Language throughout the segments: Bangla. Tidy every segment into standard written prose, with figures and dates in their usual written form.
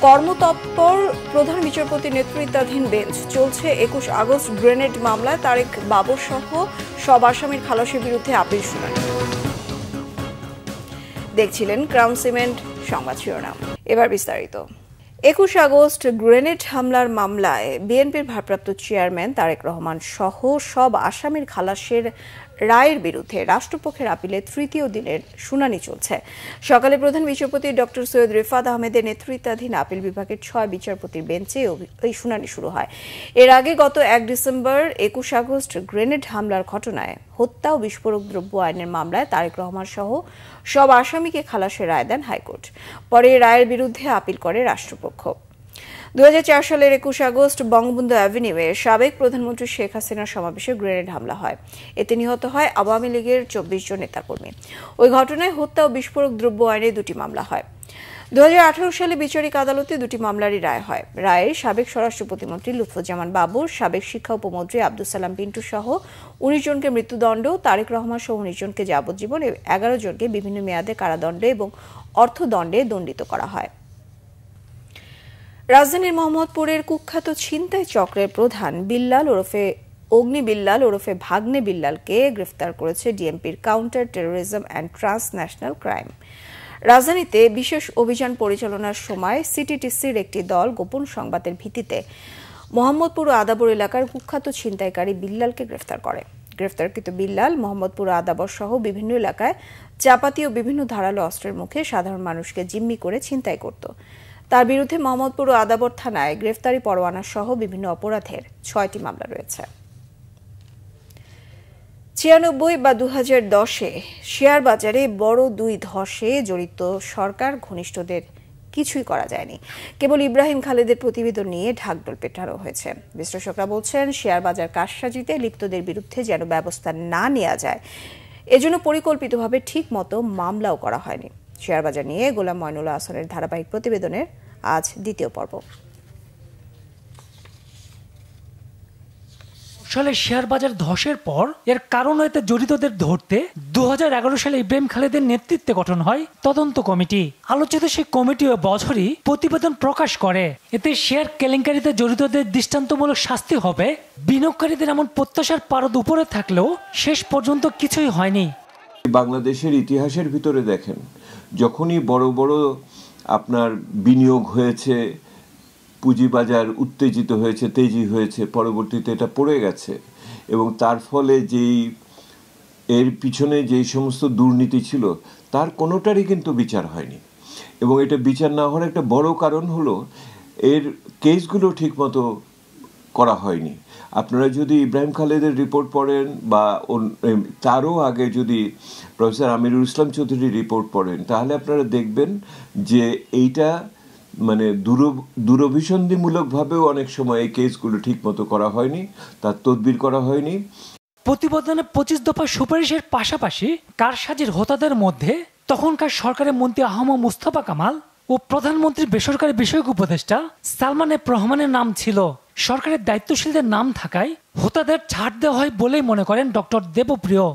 কর্মতৎপর প্রধান বিচারপতি নেতৃত্বাধীন বেঞ্চ। চলছে 21 আগস্ট গ্রেনেড মামলায় তারেক বাবর সহ সব আসামির খালাসের বিরুদ্ধে আপিল শুনানি। দেখছিলেন ক্রাউন সিমেন্ট সংবাদ শিরোনাম। এবার বিস্তারিত। 21 আগস্ট গ্রেনেড হামলার মামলায় বিএনপির ভারপ্রাপ্ত চেয়ারম্যান তারেক রহমান সহ সব আসামির খালাসের রায়ের বিরুদ্ধে রাষ্ট্রপক্ষের আপিলে তৃতীয় দিনের শুনানি চলছে। সকালে প্রধান বিচারপতি ডক্টর সৈয়দ রিফাত আহমেদের নেতৃত্বাধীন আপিল বিভাগের 6 বিচারপতির বেঞ্চে এই শুনানি শুরু হয়। এর আগে গত 1 ডিসেম্বর 21 আগস্ট গ্রেনেড হামলার ঘটনায় হত্যা ও বিস্ফোরক দ্রব্য আইনের মামলায় তারেক রহমান সহ সব আসামিকে খালাসের রায় দেন হাইকোর্ট। পরে এই রায়ের বিরুদ্ধে আপিল করে রাষ্ট্রপক্ষ। 2004 সালের 21 আগস্ট বঙ্গবন্ধু অ্যাভিনিউয়ে সাবেক প্রধানমন্ত্রী শেখ হাসিনার সমাবেশে গ্রেনেড হামলা হয়। এতে নিহত হয় আওয়ামী লীগের 24 জন নেতাকর্মী। ওই ঘটনায় হত্যা ও বিস্ফোরক দ্রব্য আইনে 2টি মামলা হয়। 2018 সালে বিচারিক আদালতে 2টি মামলারই রায় হয়। রায়ে সাবেক স্বরাষ্ট্র প্রতিমন্ত্রী লুৎফুজ্জামান বাবর, সাবেক শিক্ষা উপমন্ত্রী আব্দুল সালাম পিন্টু সহ 19 জনকে মৃত্যুদণ্ড, তারেক রহমান সহ 19 জনকে যাবজ্জীবন, 11 জনকে বিভিন্ন মেয়াদে কারাদণ্ড এবং অর্থদণ্ডে দণ্ডিত করা হয়। রাজধানীর মোহাম্মদপুরের কুখ্যাত ছিনতাই চক্রের প্রধান বিল্লাল ওরফে অগ্নি বিল্লাল ওরফে ভাগ্নে বিল্লালকে গ্রেফতার করেছে ডিএমপির counter terrorism and transnational crime. রাজধানীতে বিশেষ অভিযান পরিচালনার সময় সিটিটিসির একটি দল গোপন সংবাদের ভিত্তিতে মোহাম্মদপুর ও আদাবর এলাকার কুখ্যাত ছিনতাইকারী বিল্লালকে গ্রেফতার করে। গ্রেফতারকৃত বিল্লাল মোহাম্মদপুর ও আদাবর সহ বিভিন্ন এলাকায় চাপাতি ও বিভিন্ন ধারালো অস্ত্রের মুখে সাধারণ মানুষকে জিম্মি করে ছিনতাই করত। তার বিরুদ্ধে মোহাম্মদপুর ও আদাবর থানায় গ্রেফতারি পরোয়ানা সহ বিভিন্ন অপরাধের 6টি মামলা রয়েছে। 96 বা 2010-এ শেয়ার বাজারে বড় 2 ধসে জড়িত সরকার ঘনিষ্ঠদের কিছুই করা যায়নি। কেবল ইব্রাহিম খালেদের প্রতিবেদন নিয়ে ঢাকঢোল পেটানো হয়েছে। বিশ্লেষকরা বলছেন, শেয়ার বাজার কারসাজিতে লিপ্তদের বিরুদ্ধে যেন ব্যবস্থা না নেওয়া যায়, এজন্য পরিকল্পিতভাবে ঠিক মতো মামলাও করা হয়নি। শেয়ার বাজার নিয়ে গোলাম ময়নুল আহসানের ধারাবাহিক প্রতিবেদনের আজ দ্বিতীয় পর্ব। সালে শেয়ার বাজার ধসের পর এর কারণ এতে জড়িতদের ধরতে 2011 সালে ইব্রাহিম খালেদের নেতৃত্বে গঠন হয় তদন্ত কমিটি। আলোচিত সেই কমিটি বছরই প্রতিবেদন প্রকাশ করে। এতে শেয়ার কেলেঙ্কারিতে জড়িতদের দৃষ্টান্তমূলক শাস্তি হবে। বিনিয়োগকারীদের এমন প্রত্যাশার পারদ উপরে থাকলেও শেষ পর্যন্ত কিছুই হয়নি। বাংলাদেশের ইতিহাসের ভিতরে দেখেন, যখনই বড় বড় আপনার বিনিয়োগ হয়েছে, পুঁজিবাজার উত্তেজিত হয়েছে, তেজি হয়েছে, পরবর্তীতে এটা পড়ে গেছে এবং তার ফলে এর পিছনে যেই সমস্ত দুর্নীতি ছিল তার কোনোটারই কিন্তু বিচার হয়নি। এবং এটা বিচার না হওয়ার একটা বড় কারণ হলো এর কেসগুলো ঠিকমতো করা হয়নি। আপনারা যদি ইব্রাহিম খালেদের রিপোর্ট পড়েন বা তারও আগে যদি প্রফেসর আমিরুল ইসলাম চৌধুরীর রিপোর্ট পড়েন, তাহলে আপনারা দেখবেন যে এইটা মানে দূরভিসন্ধিমূলকভাবেও অনেক সময় এই কেসগুলো ঠিকমতো করা হয়নি, তার তদবির করা হয়নি। প্রতিবেদনে 25 দফা সুপারিশের পাশাপাশি কারসাজির হোতাদের মধ্যে তখনকার সরকারের মন্ত্রী আহমদ মুস্তফা কামাল ও প্রধানমন্ত্রীর বেসরকারি বিষয়ক উপদেষ্টা সালমান এফ রহমানের নাম ছিল। সরকারের দায়িত্বশীলদের নাম থাকায় হোতাদের ছাড় দেওয়া হয় বলেই মনে করেন ডক্টর দেবপ্রিয়।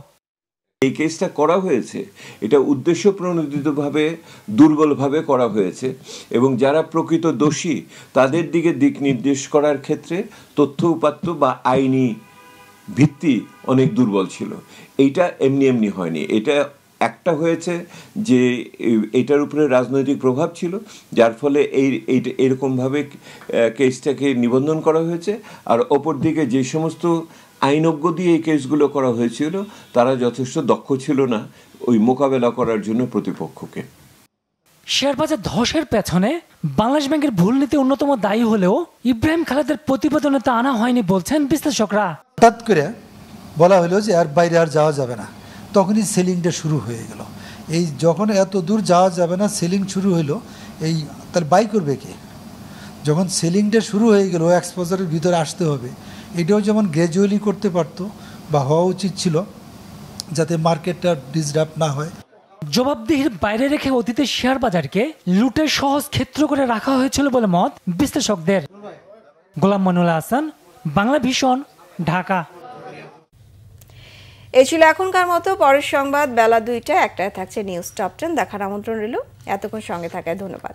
এই কেসটা করা হয়েছে এটা উদ্দেশ্য প্রণোদিতভাবে, দুর্বলভাবে করা হয়েছে এবং যারা প্রকৃত দোষী তাদের দিকে দিক নির্দেশ করার ক্ষেত্রে তথ্য উপাত্ত বা আইনি ভিত্তি অনেক দুর্বল ছিল। এইটা এমনি এমনি হয়নি। এটা একটা হয়েছে যে এটার উপরে রাজনৈতিক প্রভাব ছিল, যার ফলে এরকমভাবে কেসটাকে নিবন্ধন করা হয়েছে। আর অপর দিকে যে সমস্ত আইনজ্ঞ দিয়ে এই কেসগুলো করা হয়েছিল তারা যথেষ্ট দক্ষ ছিল না ওই মোকাবেলা করার জন্য প্রতিপক্ষকে। শেয়ারবাজার ধসের পেছনে বাংলাদেশ ব্যাংকের ভুল নীতি অন্যতম দায়ী হলেও ইব্রাহিম খালেদের প্রতিবেদনে তা আনা হয়নি বলছেন বিশ্লেষকরা। হঠাৎ করে বলা হলো যে আর বাইরে আর যাওয়া যাবে না, তখনই সেলিংটা শুরু হয়ে গেল। এই যখন এত দূর যাওয়া যাবে না, সেলিং শুরু হলো, এই তার বাই করবে কে? যখন সেলিংটা শুরু হয়ে গেল, এক্সপোজারের ভিতরে আসতে হবে, এটাও যেমন গ্র্যাজুয়ালি করতে পারতো বা হওয়া উচিত ছিল, যাতে মার্কেটটা ডিসরাপ্ট না হয়। জবাবদিহির বাইরে রেখে অতীতের শেয়ার বাজারকে লুটের সহজ ক্ষেত্র করে রাখা হয়েছিল বলে মত বিশ্লেষকদের। গোলাম মইনুল হাসান, বাংলা ভিশন, ঢাকা। এই ছিল এখনকার মতো। পরের সংবাদ বেলা 2টায়। একটায় থাকছে নিউজ টপ 10 দেখার আমন্ত্রণ রইল। এতক্ষণ সঙ্গে থাকায় ধন্যবাদ।